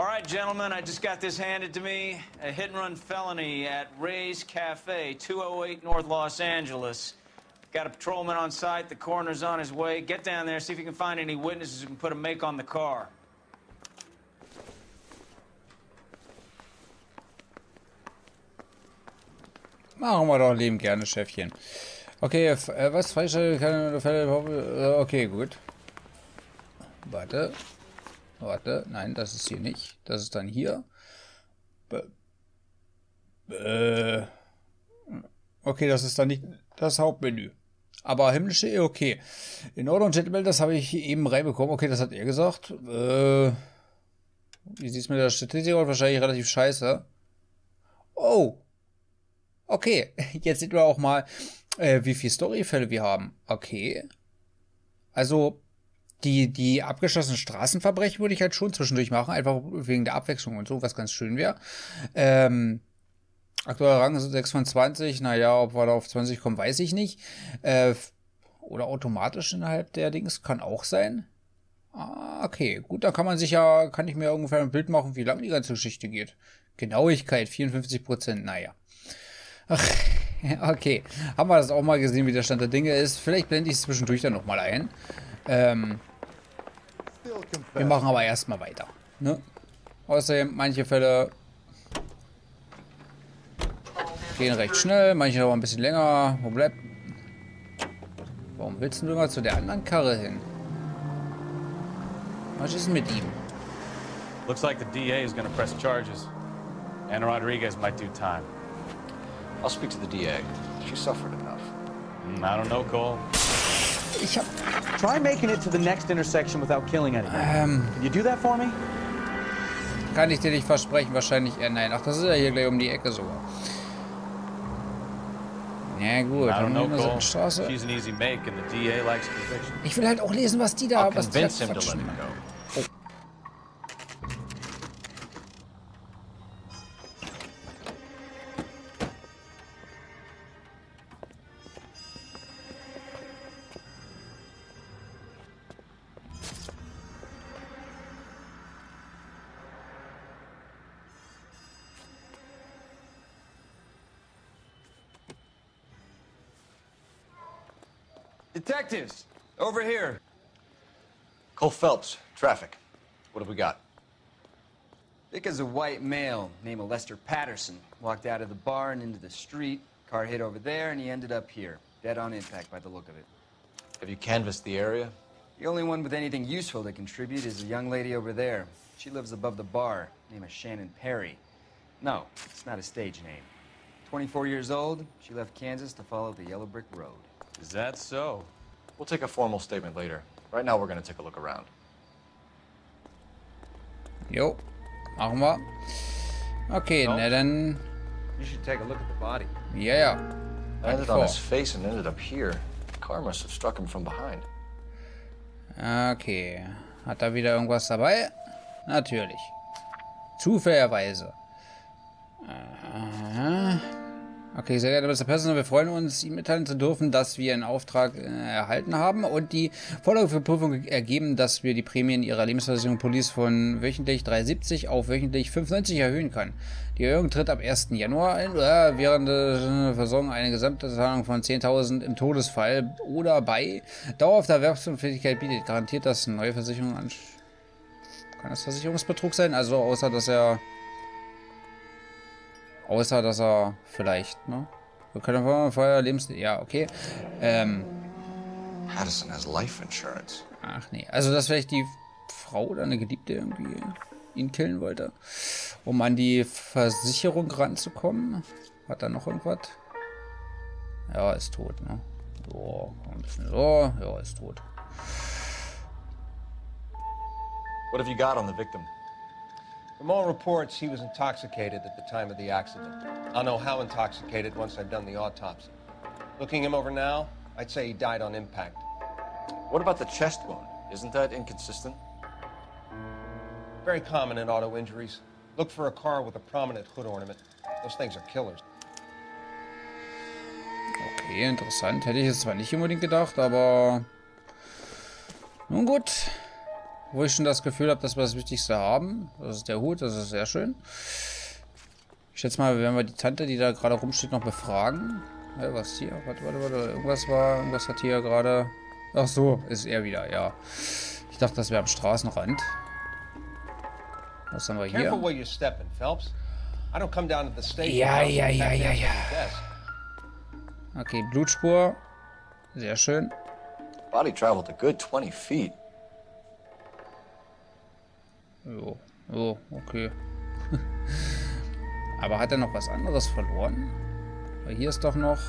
All right, gentlemen, I just got this handed to me. A hit-and-run felony at Ray's Cafe, 208 North Los Angeles. Got a patrolman on site. The coroner's on his way. Get down there, see if you can find any witnesses who can put a make on the car. Machen wir doch lieben gerne, Chefchen. Okay, was? Falsche Fälle? Okay, gut. Warte. Warte. Nein, das ist hier nicht. Das ist dann hier. Okay, das ist dann nicht das Hauptmenü. Aber himmlische, okay. In Ordnung, Gentleman, das habe ich eben reinbekommen. Okay, das hat er gesagt. Wie sieht es mit der Statistik aus? Wahrscheinlich relativ scheiße. Oh. Okay, jetzt sehen wir auch mal, wie viele Storyfälle wir haben. Okay. Also, die abgeschlossenen Straßenverbrechen würde ich halt schon zwischendurch machen, einfach wegen der Abwechslung und so, was ganz schön wäre. Aktueller Rang ist 6 von 20. Naja, ob wir da auf 20 kommen, weiß ich nicht. Oder automatisch innerhalb der Dings kann auch sein. Ah, okay. Gut, da kann ich mir ungefähr ein Bild machen, wie lange die ganze Geschichte geht. Genauigkeit, 54%, naja. Ach, okay. Haben wir das auch mal gesehen, wie der Stand der Dinge ist. Vielleicht blende ich es zwischendurch dann nochmal ein. Wir machen aber erstmal weiter. Ne? Außerdem, manche Fälle gehen recht schnell, manche aber ein bisschen länger. Wo bleibt... Warum willst du immer zu der anderen Karre hin? Was ist denn mit ihm? Looks like the DA is going to press charges. And Rodriguez might do time. I'll speak to the DA. She suffered enough. I don't know, Cole. Ich hab... Try making it to the next intersection without killing anyone. Can you do that for me? Kann ich dir nicht versprechen, wahrscheinlich eher nein. Ach, das ist ja hier gleich um die Ecke sogar. Ja gut, dann nehmen wir so eine Straße. Ich will halt auch lesen, was die da... Was die da quatschen. Oh. Detectives, over here. Cole Phelps, traffic. What have we got? Vic is a white male named Lester Patterson. Walked out of the bar and into the street. Car hit over there and he ended up here. Dead on impact by the look of it. Have you canvassed the area? The only one with anything useful to contribute is a young lady over there. She lives above the bar. Name is Shannon Perry. No, it's not a stage name. 24 years old, she left Kansas to follow the yellow brick road. Is that so? We'll take a formal statement later. Right now, we're going to take a look around. Jo, machen wir. Okay, na dann... You should take a look at the body. Ja, ja. Landed on his face and ended up here. The car must have struck him from behind. Okay. Hat er wieder irgendwas dabei? Natürlich. Zufälligerweise. Aha. Okay, sehr geehrter Mr. Person, wir freuen uns, Ihnen mitteilen zu dürfen, dass wir einen Auftrag erhalten haben und die Vorlage für Prüfung ergeben, dass wir die Prämien Ihrer Lebensversicherung Police von wöchentlich 3,70 auf wöchentlich 5,90 erhöhen kann. Die Erhöhung tritt ab 1. Januar ein, während der Versorgung eine Gesamtzahlung von 10.000 im Todesfall oder bei dauerhafter Erwerbsunfähigkeit bietet. Garantiert, dass eine neue Versicherung kann das Versicherungsbetrug sein? Also außer, dass er vielleicht, ne? Wir können vorher ja, okay. Patterson has life insurance. Ach nee, also dass vielleicht die Frau oder eine Geliebte irgendwie ihn killen wollte, um an die Versicherung ranzukommen. Hat er noch irgendwas? Ja, ist tot, ne? So, ein bisschen so, ja, ist tot. What have you got on the victim? From all reports, he was intoxicated at the time of the accident. I'll know how intoxicated once I've done the autopsy. Looking him over now, I'd say he died on impact. What about the chest wound? Isn't that inconsistent? Very common in auto injuries. Look for a car with a prominent hood ornament. Those things are killers. Okay, interessant. Hätte ich jetzt zwar nicht unbedingt gedacht, aber nun gut. Wo ich schon das Gefühl habe, dass wir das Wichtigste haben. Das ist der Hut, das ist sehr schön. Ich schätze mal, werden wir die Tante, die da gerade rumsteht, noch befragen. Ja, was hier? Warte. Irgendwas hat hier gerade... Ach so, ist er wieder, ja. Ich dachte, das wäre am Straßenrand. Was haben wir hier? Careful where you're stepping, Phelps. I don't come down to the station. Ja. Okay, Blutspur. Sehr schön. Body traveled a good 20 feet. Jo, okay. Aber hat er noch was anderes verloren? Weil hier ist doch noch...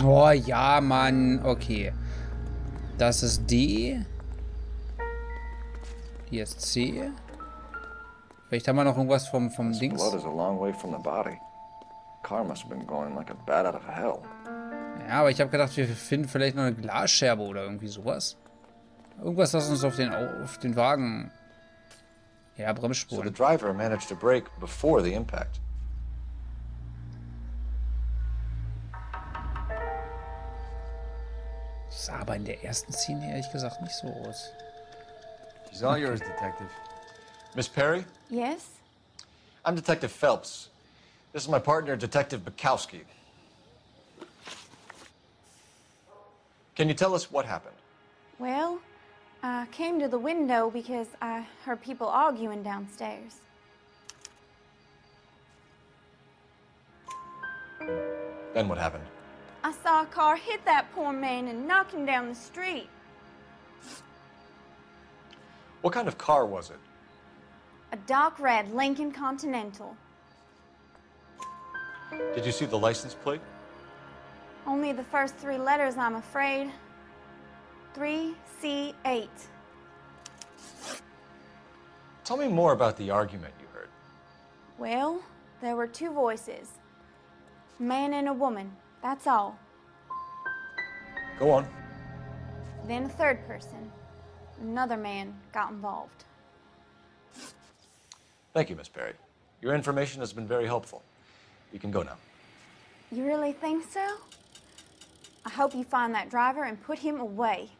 Oh, ja, Mann. Okay. Das ist D. Hier ist C. Vielleicht haben wir noch irgendwas vom Dings. Blood is a long way from the body. Car must have been going like a bat out of hell. Ja, aber ich habe gedacht, wir finden vielleicht noch eine Glasscherbe oder irgendwie sowas. Irgendwas, das uns auf den Wagen... Ja, So Bremsspuren. the driver managed to brake before the impact. Das sah aber in der ersten Szene ehrlich gesagt nicht so aus. She's all yours, Detective. Miss Perry? Yes? I'm Detective Phelps. This is my partner, Detective Bukowski. Can you tell us what happened? Well, I came to the window because I heard people arguing downstairs. Then what happened? I saw a car hit that poor man and knock him down the street. What kind of car was it? A dark red Lincoln Continental. Did you see the license plate? Only the first three letters, I'm afraid. 3C8. Tell me more about the argument you heard. Well, there were two voices. A man and a woman, that's all. Go on. Then a third person. Another man got involved. Thank you, Miss Perry. Your information has been very helpful. You can go now. You really think so? I hope you find that driver and put him away.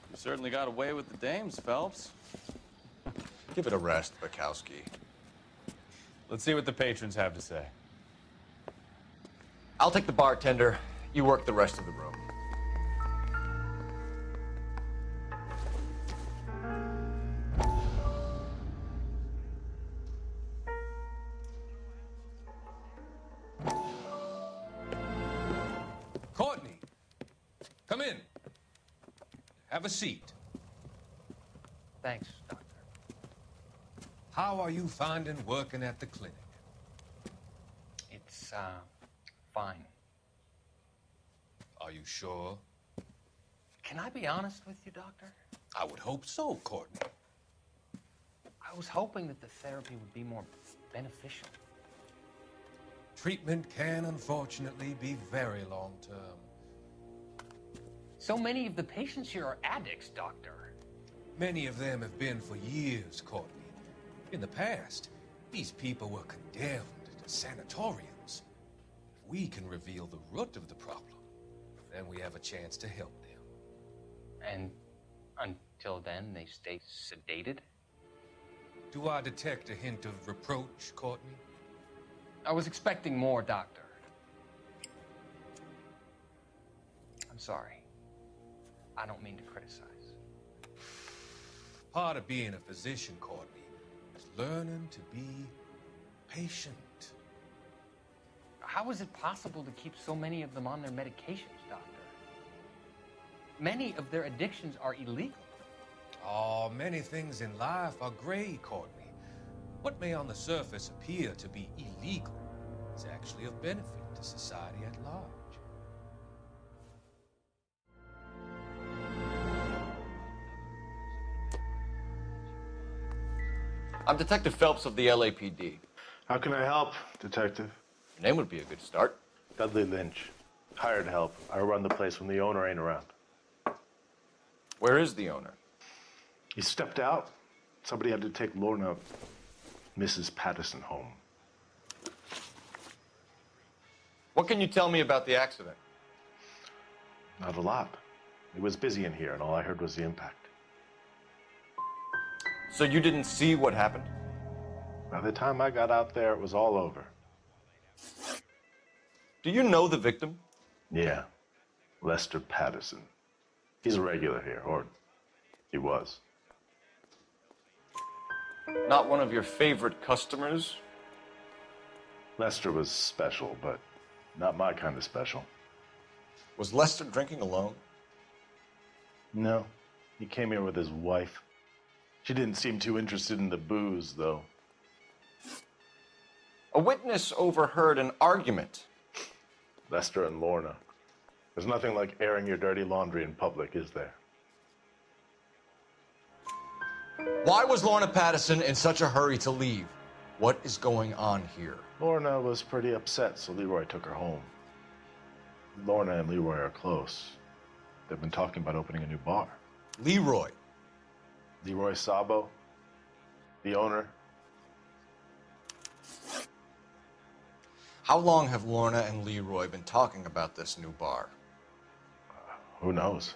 You certainly got away with the dames, Phelps. Give it a rest, Bukowski. Let's see what the patrons have to say. I'll take the bartender. You work the rest of the room. Courtney, come in. Have a seat. Thanks, Doctor. How are you finding working at the clinic? It's, fine. Are you sure? Can I be honest with you, Doctor? I would hope so, Courtney. I was hoping that the therapy would be more beneficial. Treatment can, unfortunately, be very long-term. So many of the patients here are addicts, Doctor. Many of them have been for years, Courtney. In the past, these people were condemned to sanatoriums. If we can reveal the root of the problem, then we have a chance to help them. And until then, they stay sedated? Do I detect a hint of reproach, Courtney? I was expecting more, Doctor. I'm sorry. I don't mean to criticize. Part of being a physician, Courtney, is learning to be patient. How is it possible to keep so many of them on their medications, Doctor? Many of their addictions are illegal. Oh, many things in life are gray, Courtney. What may on the surface appear to be illegal is actually of benefit to society at large. I'm Detective Phelps of the LAPD. How can I help, Detective? Your name would be a good start. Dudley Lynch. Hired help. I run the place when the owner ain't around. Where is the owner? He stepped out. Somebody had to take Lorna, Mrs. Patterson, home. What can you tell me about the accident? Not a lot. It was busy in here, and all I heard was the impact. So you didn't see what happened? By the time I got out there, it was all over. Do you know the victim? Yeah. Lester Patterson. He's a regular here, or he was. Not one of your favorite customers? Lester was special, but not my kind of special. Was Lester drinking alone? No. He came here with his wife. She didn't seem too interested in the booze, though. A witness overheard an argument. Lester and Lorna. There's nothing like airing your dirty laundry in public, is there? Why was Lorna Patterson in such a hurry to leave? What is going on here? Lorna was pretty upset, so Leroy took her home. Lorna and Leroy are close. They've been talking about opening a new bar. Leroy? Leroy Sabo, the owner. How long have Lorna and Leroy been talking about this new bar? Who knows?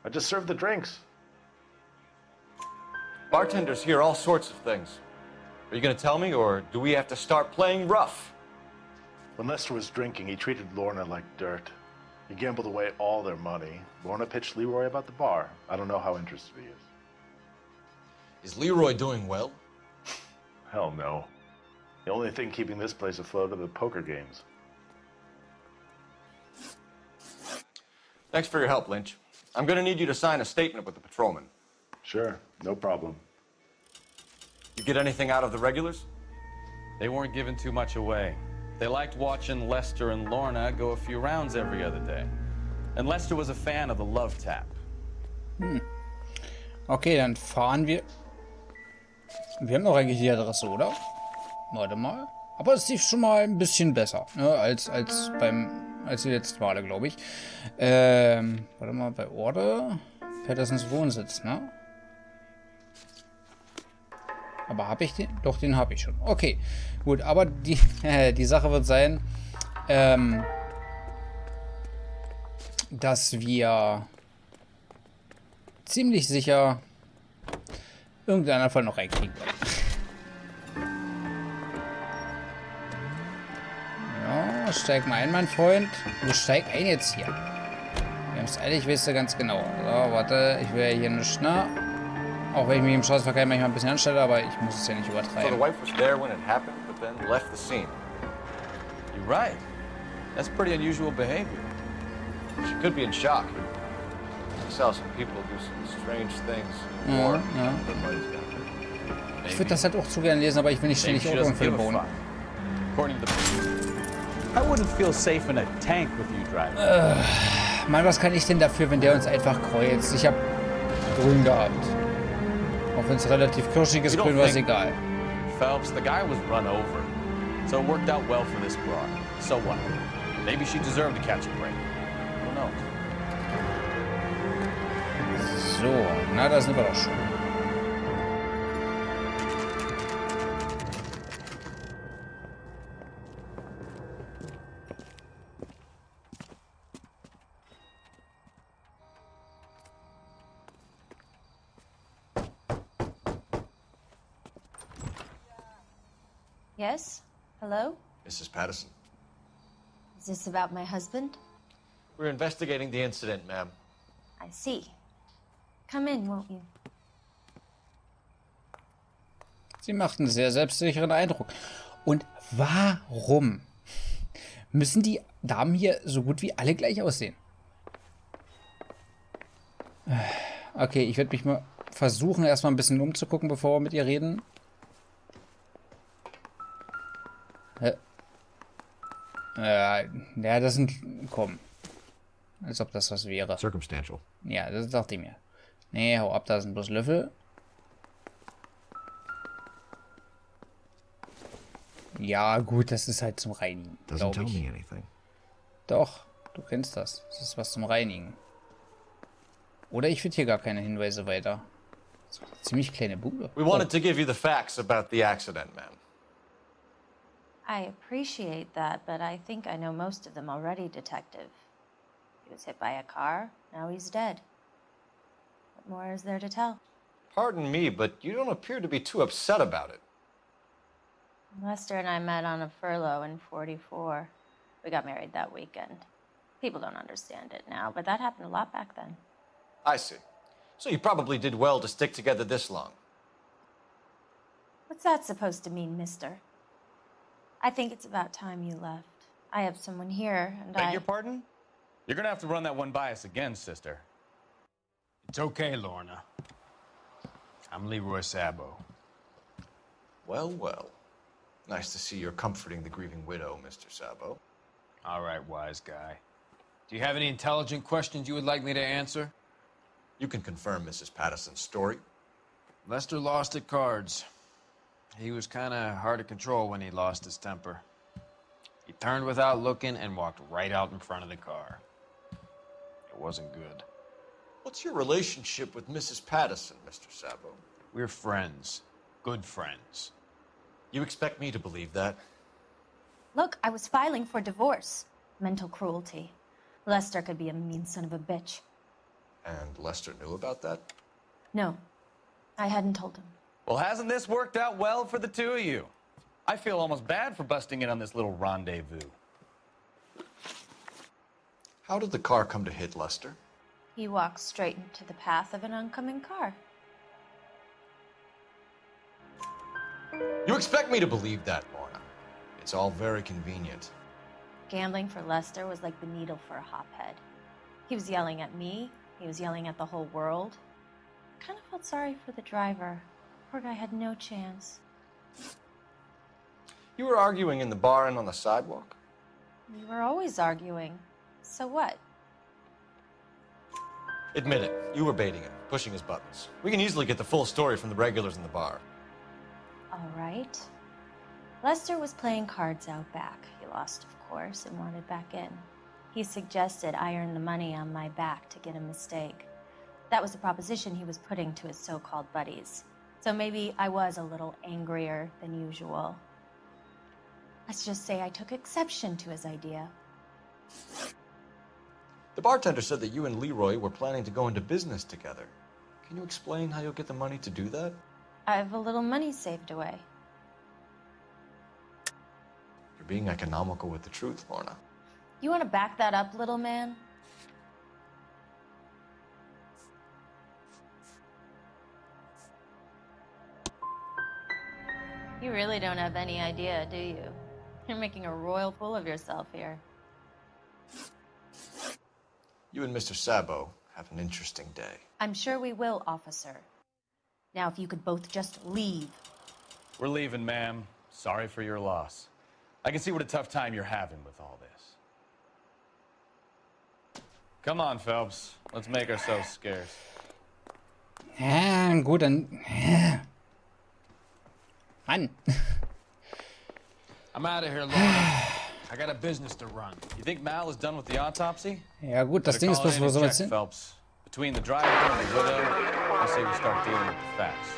I just served the drinks. Bartenders hear all sorts of things. Are you going to tell me, or do we have to start playing rough? When Lester was drinking, he treated Lorna like dirt. He gambled away all their money. Lorna pitched Leroy about the bar. I don't know how interested he is. Is Leroy doing well? Hell no. The only thing keeping this place afloat are the poker games. Thanks for your help, Lynch. I'm going to need you to sign a statement with the patrolman. Sure, no problem. You get anything out of the regulars? They weren't giving too much away. They liked watching Lester and Lorna go a few rounds every other day. And Lester was a fan of the love tap. Okay, dann fahren wir. Wir haben doch eigentlich die Adresse, oder? Warte mal. Aber es lief schon mal ein bisschen besser, ne, als die letzten Male, glaube ich. Warte mal, bei Order. Pattersons Wohnsitz, ne? Aber habe ich den? Doch, den habe ich schon. Okay, gut. Aber die Sache wird sein, dass wir ziemlich sicher irgendeinen Fall noch reinkriegen werden. Ja, steig mal ein, mein Freund. Du steig ein jetzt hier. Ganz ehrlich, weißt du ganz genau. So, warte, ich will ja hier nicht, ne? Auch wenn ich mich im Straßenverkehr manchmal ein bisschen anstelle, aber ich muss es ja nicht So übertreiben. the wife was there when it happened, but then left the scene. You're right. That's pretty unusual behavior. She could be in shock. I saw some people do some strange things. More. Ja. Ich würde das halt auch zu gerne lesen, aber ich will nicht Maybe ständig she doesn't Autounfälle give a bauen. fuck. According to the... I wouldn't feel safe in a tank with you driving. Mann, was kann ich denn dafür, wenn der uns einfach kreuzt? Ich habe grün gehabt. Auch wenn es relativ kirschiges Grün war, ist egal. Phelps, the guy was run over. So it worked out well for this broad. So what? Maybe she deserved to catch a break. Who knows? So, na, da sind wir doch schon. Yes? Hello? Mrs. Patterson. Is this about my husband? We're investigating the incident, ma'am. I see. Come in, won't you? Sie macht einen sehr selbstsicheren Eindruck. Und warum müssen die Damen hier so gut wie alle gleich aussehen? Okay, ich werde mich mal versuchen, erstmal ein bisschen umzugucken, bevor wir mit ihr reden. Ja, das sind... Komm. Als ob das was wäre. Circumstantial. Ja, das dachte ich mir. Nee, hau ab, da sind bloß Löffel. Ja, gut, das ist halt zum Reinigen, glaube ich. Doch, du kennst das. Das ist was zum Reinigen. Oder ich finde hier gar keine Hinweise weiter. Das ist eine ziemlich kleine Bude. We wanted to give you the facts about the accident, ma'am. I appreciate that, but I think I know most of them already, Detective. He was hit by a car. Now he's dead. What more is there to tell? Pardon me, but you don't appear to be too upset about it. Lester and I met on a furlough in '44. We got married that weekend. People don't understand it now, but that happened a lot back then. I see. So you probably did well to stick together this long. What's that supposed to mean, mister? I think it's about time you left. I have someone here, and Beg your pardon? You're gonna have to run that one by us again, sister. It's okay, Lorna. I'm Leroy Sabo. Well, well. Nice to see you're comforting the grieving widow, Mr. Sabo. All right, wise guy. Do you have any intelligent questions you would like me to answer? You can confirm Mrs. Patterson's story. Lester lost at cards. He was kind of hard to control when he lost his temper. He turned without looking and walked right out in front of the car. It wasn't good. What's your relationship with Mrs. Patterson, Mr. Sabo? We're friends. Good friends. You expect me to believe that? Look, I was filing for divorce. Mental cruelty. Lester could be a mean son of a bitch. And Lester knew about that? No, I hadn't told him. Well, hasn't this worked out well for the two of you? I feel almost bad for busting in on this little rendezvous. How did the car come to hit Lester? He walked straight into the path of an oncoming car. You expect me to believe that, Lorna? It's all very convenient. Gambling for Lester was like the needle for a hophead. He was yelling at me. He was yelling at the whole world. I kind of felt sorry for the driver. Poor guy had no chance. You were arguing in the bar and on the sidewalk? We were always arguing. So what? Admit it. You were baiting him, pushing his buttons. We can easily get the full story from the regulars in the bar. All right. Lester was playing cards out back. He lost, of course, and wanted back in. He suggested I earn the money on my back to get a mistake. That was the proposition he was putting to his so-called buddies. So maybe I was a little angrier than usual. Let's just say I took exception to his idea. The bartender said that you and Leroy were planning to go into business together. Can you explain how you'll get the money to do that? I have a little money saved away. You're being economical with the truth, Lorna. You want to back that up, little man? You really don't have any idea, do you? You're making a royal fool of yourself here. You and Mr. Sabo have an interesting day. I'm sure we will, officer. Now, if you could both just leave. We're leaving, ma'am. Sorry for your loss. I can see what a tough time you're having with all this. Come on, Phelps. Let's make ourselves scarce. Ja, gut, dann... Mann. I'm out of here, Lorna. I got a business to run. You think Mal is done with the autopsy? Ja gut, das Ding ist bloß, wo soll es hin? Phelps. Between the driver and the widow, I say we start dealing with the facts.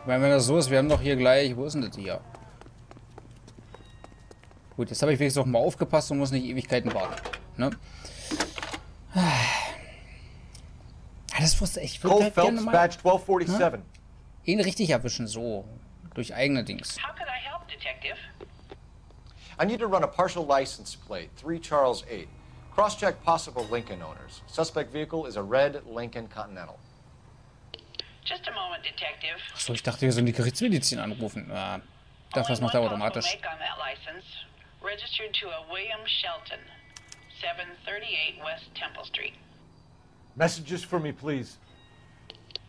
Wenn das so ist, wir haben doch hier gleich... Wo ist denn das hier? Gut, jetzt habe ich wenigstens auch mal aufgepasst und muss nicht Ewigkeiten warten. Ne? Das wusste ich. Cole halt Phelps, mal, Badge 1247. Ihn richtig erwischen, so. Durch eigene Dings. How can I help, Detective? I need to run a partial license plate, 3 Charles 8. Cross-check possible Lincoln owners. Suspect vehicle is a red Lincoln Continental. Just a moment, Detective. Achso, ich dachte, wir sollen die Gerichtsmedizin anrufen. Ich dachte, das macht er automatisch. Registered to a William Shelton, 738 West Temple Street. Messages for me, please.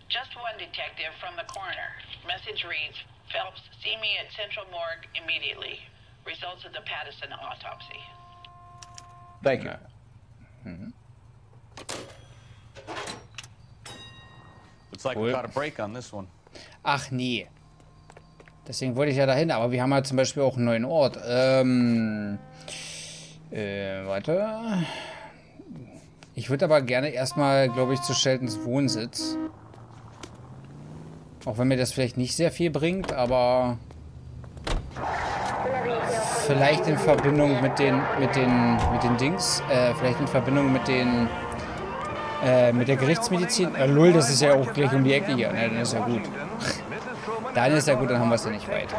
Just one, Detective, from the coroner. Message reads, Phelps, see me at Central Morgue immediately. Results of the Patterson autopsy. Thank you. Looks like we got a break on this one. Ach nee. Deswegen wollte ich ja dahin, aber wir haben halt zum Beispiel auch einen neuen Ort. Warte. Ich würde aber gerne erstmal, glaube ich, zu Sheltons Wohnsitz. Auch wenn mir das vielleicht nicht sehr viel bringt, aber... Vielleicht in Verbindung mit den Dings, vielleicht in Verbindung mit der Gerichtsmedizin. Lol, das ist ja auch gleich um die Ecke hier. Ne, dann ist ja gut. Dann ist ja gut, dann haben wir es ja nicht weit.